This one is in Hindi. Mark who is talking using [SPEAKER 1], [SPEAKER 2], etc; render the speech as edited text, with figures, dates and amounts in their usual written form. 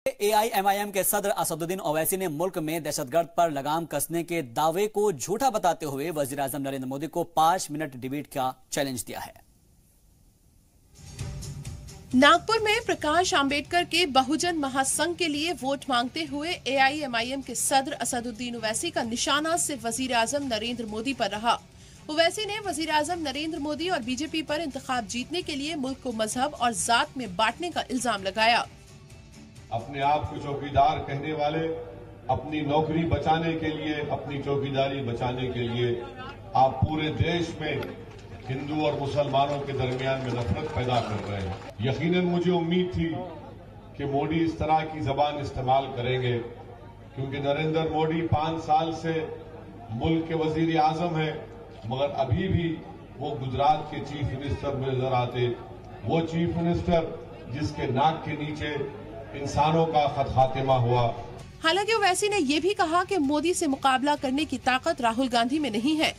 [SPEAKER 1] AIMIM के सदर असदुद्दीन ओवैसी ने मुल्क में दहशतगर्द पर लगाम कसने के दावे को झूठा बताते हुए वजीर आजम नरेंद्र मोदी को 5 मिनट डिबेट का चैलेंज दिया है।
[SPEAKER 2] नागपुर में प्रकाश आंबेडकर के बहुजन महासंघ के लिए वोट मांगते हुए AIMIM के सदर असदुद्दीन ओवैसी का निशाना सिर्फ वजीर आजम नरेंद्र मोदी पर रहा। ओवैसी ने वजीर आजम नरेंद्र मोदी और बीजेपी पर इंतखाब जीतने के लिए मुल्क को मजहब और जात में बांटने का इल्जाम लगाया।
[SPEAKER 3] अपने आप को चौकीदार कहने वाले अपनी नौकरी बचाने के लिए, अपनी चौकीदारी बचाने के लिए आप पूरे देश में हिंदू और मुसलमानों के दरमियान में नफरत पैदा कर रहे हैं। यकीनन मुझे उम्मीद थी कि मोदी इस तरह की जबान इस्तेमाल करेंगे, क्योंकि नरेंद्र मोदी 5 साल से मुल्क के वजीर आजम है, मगर अभी भी वो गुजरात के चीफ मिनिस्टर में नजर आते। वो चीफ मिनिस्टर जिसके नाक के नीचे इंसानों का खात्मा हुआ।
[SPEAKER 2] हालांकि ओवैसी ने यह भी कहा कि मोदी से मुकाबला करने की ताकत राहुल गांधी में नहीं है।